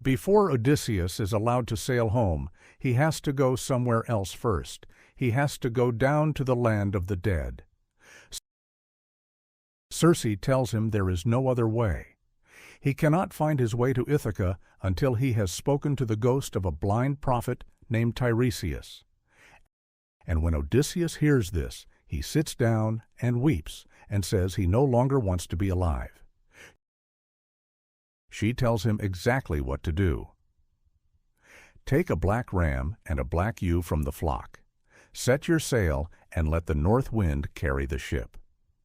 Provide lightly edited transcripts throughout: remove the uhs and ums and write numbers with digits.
Before Odysseus is allowed to sail home, he has to go somewhere else first. He has to go down to the land of the dead. Circe tells him there is no other way. He cannot find his way to Ithaca until he has spoken to the ghost of a blind prophet named Tiresias. And when Odysseus hears this, he sits down and weeps and says he no longer wants to be alive. She tells him exactly what to do. Take a black ram and a black ewe from the flock. Set your sail and let the north wind carry the ship.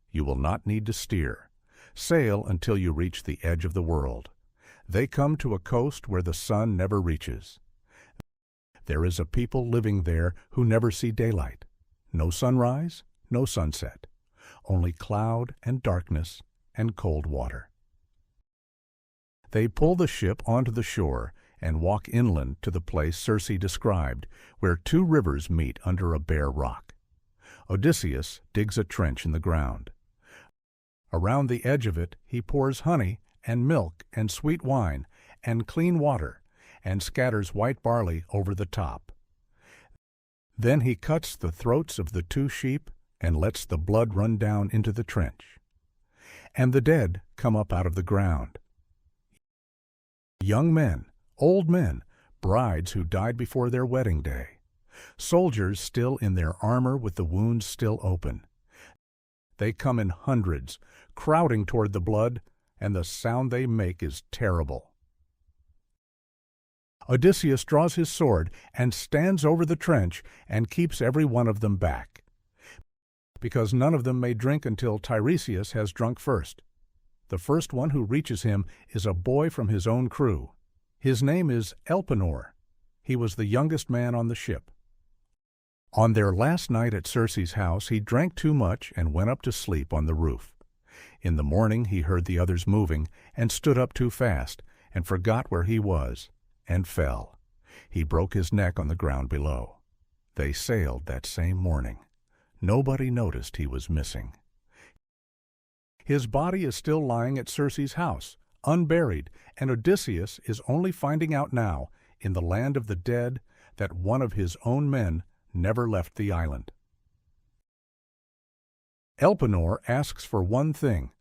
You will not need to steer. Sail until you reach the edge of the world. They come to a coast where the sun never reaches. There is a people living there who never see daylight. No sunrise, no sunset. Only cloud and darkness and cold water. They pull the ship onto the shore and walk inland to the place Circe described, where two rivers meet under a bare rock. Odysseus digs a trench in the ground. Around the edge of it he pours honey and milk and sweet wine and clean water and scatters white barley over the top. Then he cuts the throats of the two sheep and lets the blood run down into the trench. And the dead come up out of the ground. Young men, old men, brides who died before their wedding day, soldiers still in their armor with the wounds still open. They come in hundreds, crowding toward the blood, and the sound they make is terrible. Odysseus draws his sword and stands over the trench and keeps every one of them back, because none of them may drink until Tiresias has drunk first. The first one who reaches him is a boy from his own crew. His name is Elpenor. He was the youngest man on the ship. On their last night at Circe's house, he drank too much and went up to sleep on the roof. In the morning he heard the others moving and stood up too fast and forgot where he was and fell. He broke his neck on the ground below. They sailed that same morning. Nobody noticed he was missing. His body is still lying at Circe's house, unburied, and Odysseus is only finding out now, in the land of the dead, that one of his own men never left the island. Elpenor asks for one thing: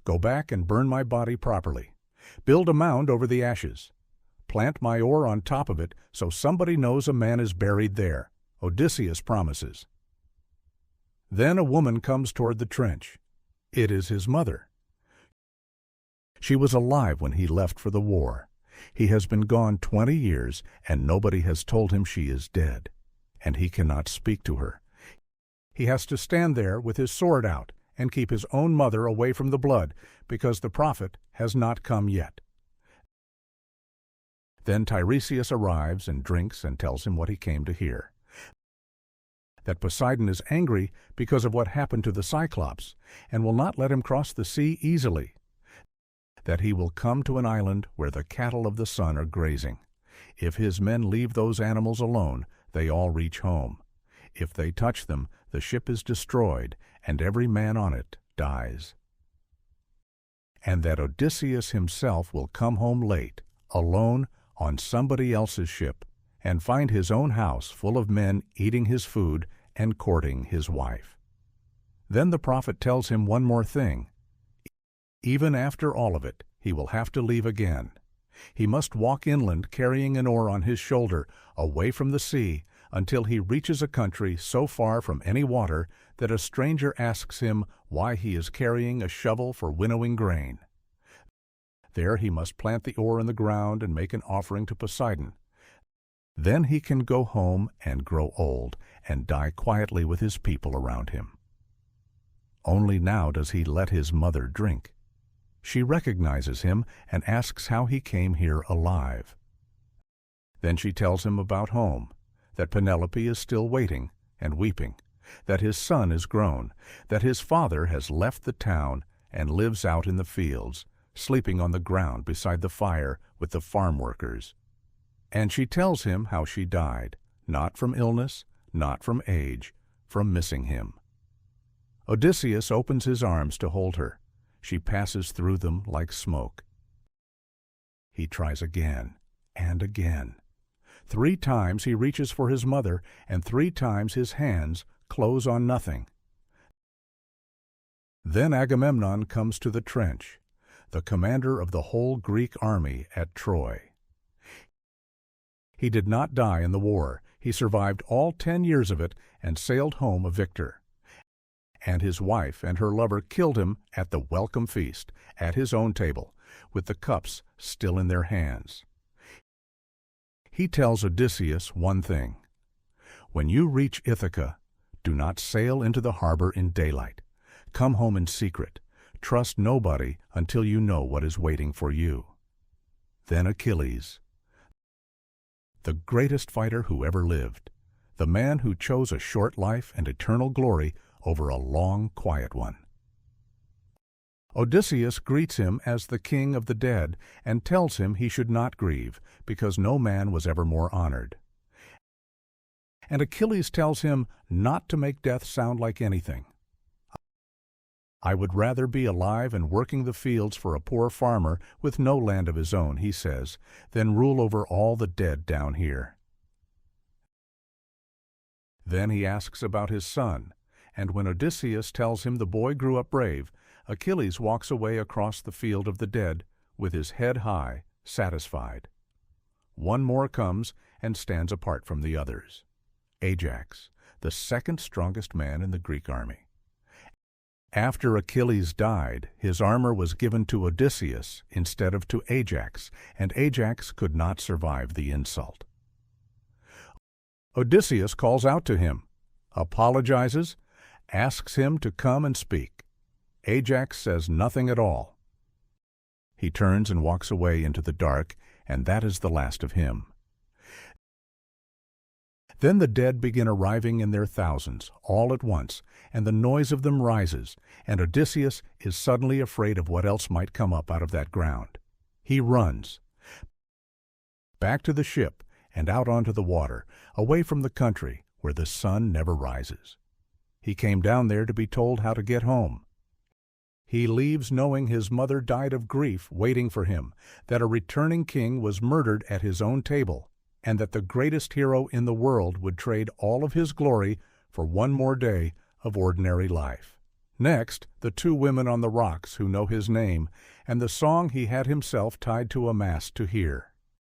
go back and burn my body properly. Build a mound over the ashes. Plant my ore on top of it so somebody knows a man is buried there. Odysseus promises. Then a woman comes toward the trench. It is his mother. She was alive when he left for the war. He has been gone 20 years, and nobody has told him she is dead, and he cannot speak to her. He has to stand there with his sword out and keep his own mother away from the blood, because the prophet has not come yet. Then Tiresias arrives and drinks and tells him what he came to hear. That Poseidon is angry because of what happened to the Cyclops, and will not let him cross the sea easily. That he will come to an island where the cattle of the sun are grazing. If his men leave those animals alone, they all reach home. If they touch them, the ship is destroyed, and every man on it dies. And that Odysseus himself will come home late, alone, on somebody else's ship, and find his own house full of men eating his food and courting his wife. Then the prophet tells him one more thing. Even after all of it, he will have to leave again. He must walk inland carrying an oar on his shoulder, away from the sea, until he reaches a country so far from any water that a stranger asks him why he is carrying a shovel for winnowing grain. There he must plant the oar in the ground and make an offering to Poseidon. Then he can go home and grow old and die quietly with his people around him. Only now does he let his mother drink. She recognizes him and asks how he came here alive. Then she tells him about home, that Penelope is still waiting and weeping, that his son is grown, that his father has left the town and lives out in the fields, sleeping on the ground beside the fire with the farm workers. And she tells him how she died, not from illness, not from age, from missing him. Odysseus opens his arms to hold her. She passes through them like smoke. He tries again. and again. 3 times he reaches for his mother, and 3 times his hands close on nothing. Then Agamemnon comes to the trench, the commander of the whole Greek army at Troy. He did not die in the war. He survived all 10 years of it and sailed home a victor. And his wife and her lover killed him at the welcome feast, at his own table, with the cups still in their hands. He tells Odysseus one thing: "When you reach Ithaca, do not sail into the harbor in daylight. Come home in secret. Trust nobody until you know what is waiting for you." Then Achilles, the greatest fighter who ever lived, the man who chose a short life and eternal glory over a long, quiet one. Odysseus greets him as the king of the dead and tells him he should not grieve, because no man was ever more honored. And Achilles tells him not to make death sound like anything. "I would rather be alive and working the fields for a poor farmer with no land of his own," he says, "than rule over all the dead down here." Then he asks about his son, and when Odysseus tells him the boy grew up brave, Achilles walks away across the field of the dead with his head high, satisfied. One more comes and stands apart from the others: Ajax, the second strongest man in the Greek army. After Achilles died, his armor was given to Odysseus instead of to Ajax, and Ajax could not survive the insult. Odysseus calls out to him, apologizes, asks him to come and speak. Ajax says nothing at all. He turns and walks away into the dark, and that is the last of him. Then the dead begin arriving in their thousands, all at once, and the noise of them rises, and Odysseus is suddenly afraid of what else might come up out of that ground. He runs back to the ship and out onto the water, away from the country where the sun never rises. He came down there to be told how to get home. He leaves knowing his mother died of grief waiting for him, that a returning king was murdered at his own table, and that the greatest hero in the world would trade all of his glory for one more day of ordinary life. Next, the 2 women on the rocks who know his name, and the song he had himself tied to a mast to hear.